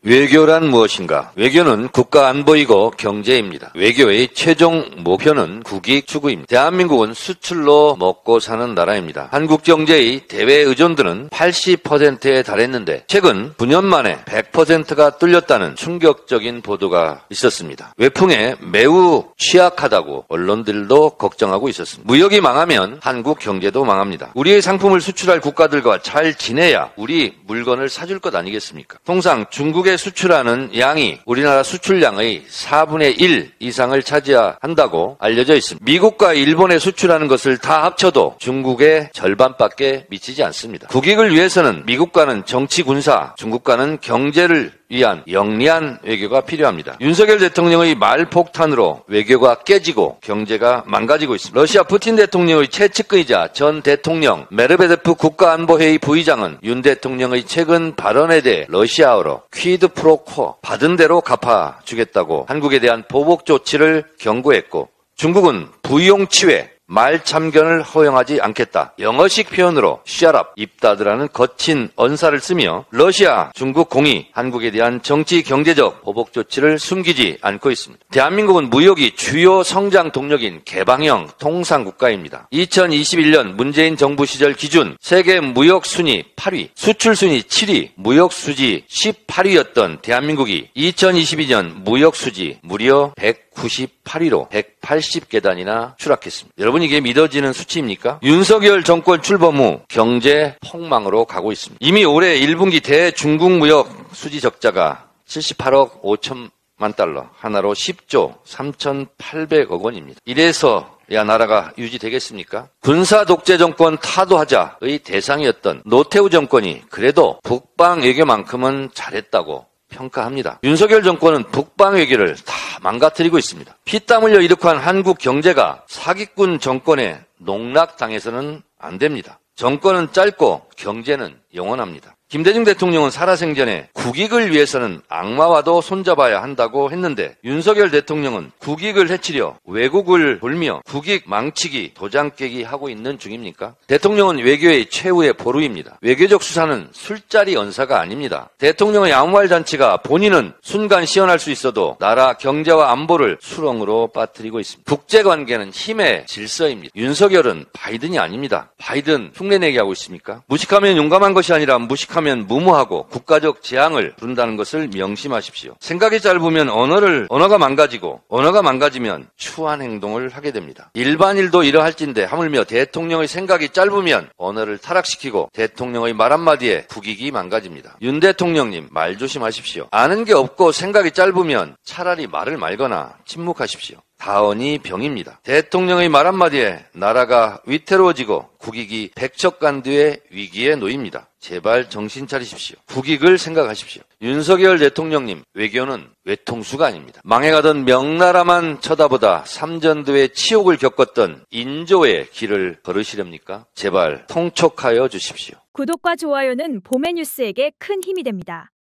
외교란 무엇인가? 외교는 국가 안보이고 경제입니다. 외교의 최종 목표는 국익 추구입니다. 대한민국은 수출로 먹고 사는 나라입니다. 한국 경제의 대외 의존도는 80%에 달했는데 최근 9년 만에 100%가 뚫렸다는 충격적인 보도가 있었습니다. 외풍에 매우 취약하다고 언론들도 걱정하고 있었습니다. 무역이 망하면 한국 경제도 망합니다. 우리의 상품을 수출할 국가들과 잘 지내야 우리 물건을 사줄 것 아니겠습니까? 통상 중국의 수출하는 양이 우리나라 수출량의 4분의 1 이상을 차지한다고 알려져 있습니다. 미국과 일본에 수출하는 것을 다 합쳐도 중국의 절반밖에 미치지 않습니다. 국익을 위해서는 미국과는 정치 군사, 중국과는 경제를 위한 영리한 외교가 필요합니다. 윤석열 대통령의 말폭탄으로 외교가 깨지고 경제가 망가지고 있습니다. 러시아 푸틴 대통령의 최측근이자 전 대통령 메르베데프 국가안보회의 부의장은 윤 대통령의 최근 발언에 대해 러시아어로 퀴드 프로코 받은 대로 갚아주겠다고 한국에 대한 보복 조치를 경고했고, 중국은 부용치외 말참견을 허용하지 않겠다. 영어식 표현으로 shut up, 입 닫으라는 거친 언사를 쓰며 러시아, 중국 공이 한국에 대한 정치, 경제적 보복 조치를 숨기지 않고 있습니다. 대한민국은 무역이 주요 성장 동력인 개방형 통상국가입니다. 2021년 문재인 정부 시절 기준 세계 무역 순위 8위, 수출 순위 7위, 무역 수지 18위였던 대한민국이 2022년 무역 수지 무려 198위로 180계단이나 추락했습니다. 여러분, 이게 믿어지는 수치입니까? 윤석열 정권 출범 후 경제 폭망으로 가고 있습니다. 이미 올해 1분기 대중국 무역 수지 적자가 78억 5천만 달러, 하나로 10조 3,800억 원입니다. 이래서야 나라가 유지되겠습니까? 군사 독재 정권 타도하자의 대상이었던 노태우 정권이 그래도 북방 외교만큼은 잘했다고 평가합니다. 윤석열 정권은 북방 외교를 다 망가뜨리고 있습니다. 피땀 흘려 이룩한 한국 경제가 사기꾼 정권에 농락당해서는 안 됩니다. 정권은 짧고 경제는 영원합니다. 김대중 대통령은 살아생전에 국익을 위해서는 악마와도 손잡아야 한다고 했는데 윤석열 대통령은 국익을 해치려 왜곡을 돌며 국익 망치기, 도장 깨기 하고 있는 중입니까? 대통령은 외교의 최후의 보루입니다. 외교적 수사는 술자리 언사가 아닙니다. 대통령의 아무 말 잔치가 본인은 순간 시원할 수 있어도 나라 경제와 안보를 수렁으로 빠뜨리고 있습니다. 국제관계는 힘의 질서입니다. 윤석열은 바이든이 아닙니다. 바이든 흉내내게 하고 있습니까? 무식하면 용감한 것이 아니라 무식하면 무모하고 국가적 재앙을 부른다는 것을 명심하십시오. 생각이 짧으면 언어가 망가지고, 언어가 망가지면 추한 행동을 하게 됩니다. 일반일도 이러할진데 하물며 대통령의 생각이 짧으면 언어를 타락시키고 대통령의 말 한마디에 국익이 망가집니다. 윤 대통령님, 말 조심하십시오. 아는 게 없고 생각이 짧으면 차라리 말을 말거나 침묵하십시오. 다언이 병입니다. 대통령의 말 한마디에 나라가 위태로워지고 국익이 백척간두의 위기에 놓입니다. 제발 정신 차리십시오. 국익을 생각하십시오. 윤석열 대통령님, 외교는 외통수가 아닙니다. 망해가던 명나라만 쳐다보다 삼전도의 치욕을 겪었던 인조의 길을 걸으시렵니까? 제발 통촉하여 주십시오. 구독과 좋아요는 봄의 뉴스에게 큰 힘이 됩니다.